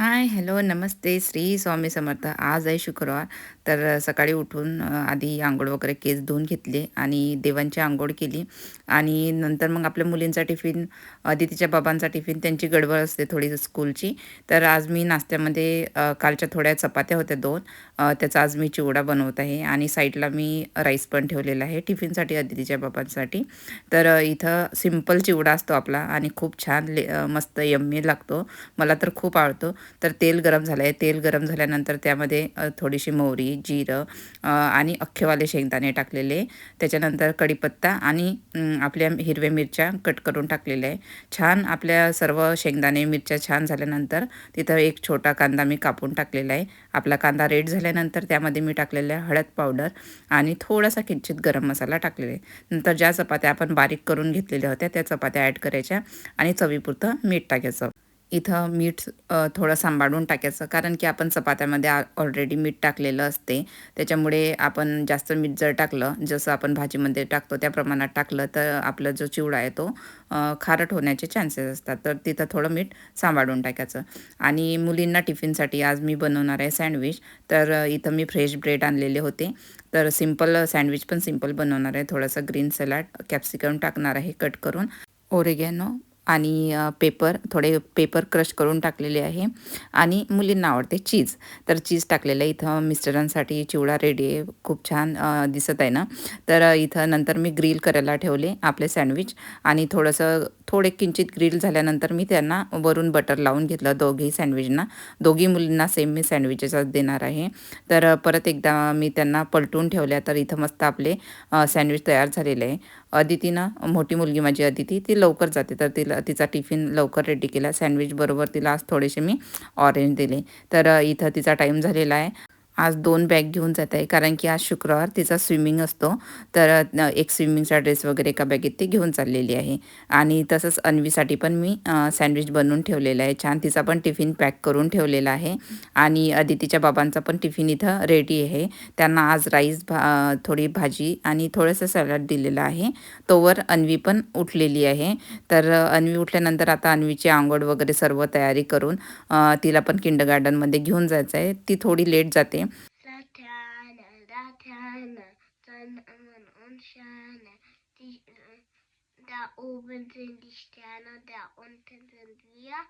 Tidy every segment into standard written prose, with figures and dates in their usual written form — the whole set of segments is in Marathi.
हाय, हॅलो, नमस्ते. श्री स्वामी समर्थ. आज आहे शुक्रवार. तर सकाळी उठून आधी अंघोळ वगैरे केस धुवून घेतले आणि देवांची अंघोळ केली आणि नंतर मग आपल्या मुलींचा टिफिन, तिच्या बाबांचा टिफिन, त्यांची गडबड असते थोडी स्कूलची. तर आज मी नाश्त्यामध्ये कालच्या थोड्या चपात्या होत्या 2, त्याचा आज मी चिवडा बनवत आहे आणि साईडला मी राईस पण ठेवलेला आहे टिफिनसाठी तिच्या बाबांसाठी. तर इथं सिंपल चिवडा असतो आपला आणि खूप छान मस्त यम्मी लागतो. मला तर खूप आवडतो. तर तेल गरम झालं आहे. तेल गरम झाल्यानंतर त्यामध्ये थोडीशी मोहरी, जिरं आणि अख्खेवाले शेंगदाणे टाकलेले. त्याच्यानंतर कढीपत्ता आणि आपल्या हिरव्या मिरच्या कट करून टाकलेल्या आहे. छान आपल्या सर्व शेंगदाणे, मिरच्या छान झाल्यानंतर तिथं एक छोटा कांदा मी कापून टाकलेला आहे. आपला कांदा रेड झाल्यानंतर त्यामध्ये मी टाकलेला आहे हळद पावडर आणि थोडासा किंचित गरम मसाला टाकलेला आहे. नंतर ज्या चपात्या आपण बारीक करून घेतलेल्या होत्या त्या चपात्या ॲड करायच्या आणि चवीपुरतं मीठ टाकायचं. इथं मीठ थोडं सांभाळून टाकायचं, कारण की आपण चपात्यामध्ये ऑलरेडी मीठ टाकलेलं असते. त्याच्यामुळे आपण जास्त मीठ जर टाकलं, जसं आपण भाजीमध्ये टाकतो त्या प्रमाणात टाकलं, तर आपला जो चिवडा आहे तो खारट होण्याचे चान्सेस असतात. तर तिथं थोडं मीठ सांभाळून टाकायचं. आणि मुलींना टिफिनसाठी आज मी बनवणार आहे सँडविच. तर इथं मी फ्रेश ब्रेड आणलेले होते. तर सिंपल सँडविच पण सिंपल बनवणार आहे. थोडंसं ग्रीन सलाड, कॅप्सिकम टाकणार आहे कट करून, ओरिगॅनो आणि थोडे पेपर क्रश करून टाकलेले आहे आणि मुलींना आवडते चीज. तर चीज टाकलेलं आहे. इथं मिस्टरांसाठी चिवडा रेडी आहे. खूप छान दिसत आहे ना. तर इथं नंतर मी ग्रिल करायला ठेवले आपले सँडविच आणि थोडे किंचित ग्रिल झाल्यानंतर मी त्यांना वरून बटर लावून घेतलं दोघी सँडविचना. दोघी मुलींना सेम मी सँडविचेसच देणार आहे. तर परत एकदा मी त्यांना पलटून ठेवल्या. तर इथं मस्त आपले सँडविच तयार झालेले आहे. अदितीनं, मोठी मुलगी माझी अदिती, ती लवकर जाते. तर तिचा टिफिन लवकर रेडी केला. सँडविच बरोबर तिला आज थोडेसे मी ऑरेंज दिले. तर इथं तिचा टाईम झालेला आहे. आज 2 बॅग घेऊन जात आहे, कारण की आज शुक्रवार तिचा स्विमिंग असतो. तर एक स्विमिंगचा ड्रेस वगैरे एका बॅगेत ती घेऊन चाललेली आहे. आणि तसंच अन्वीसाठी पण मी सँडविच बनवून ठेवलेलं आहे. छान तिचा पण टिफिन पॅक करून ठेवलेला आहे. आणि अदितीच्या बाबांचा पण टिफिन इथं रेडी आहे. त्यांना आज थोडी भाजी आणि थोडंसं सॅलड दिलेलं आहे. तोवर अन्वी पण उठलेली आहे. तर अन्वी उठल्यानंतर आता अन्वीची अंघोळ वगैरे सर्व तयारी करून तिला पण किंडरगार्टनमध्ये घेऊन जायचं आहे. ती थोडी लेट जाते. Laterne, Laterne, Sonne und Sterne. Da oben sind die Sterne, da unten sind wir.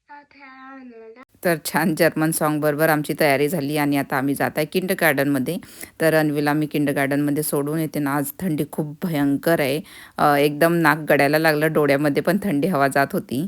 Laterne. तर छान जर्मन सॉन्गबरोबर आमची तयारी झाली आणि आता आम्ही जात आहे किंडरगार्टनमध्ये. तर अन्वीला मी किंडरगार्टनमध्ये सोडून येते ना. आज थंडी खूप भयंकर आहे. एकदम नाक गळायला लागलं, डोळ्यामध्ये पण थंडी हवा जात होती.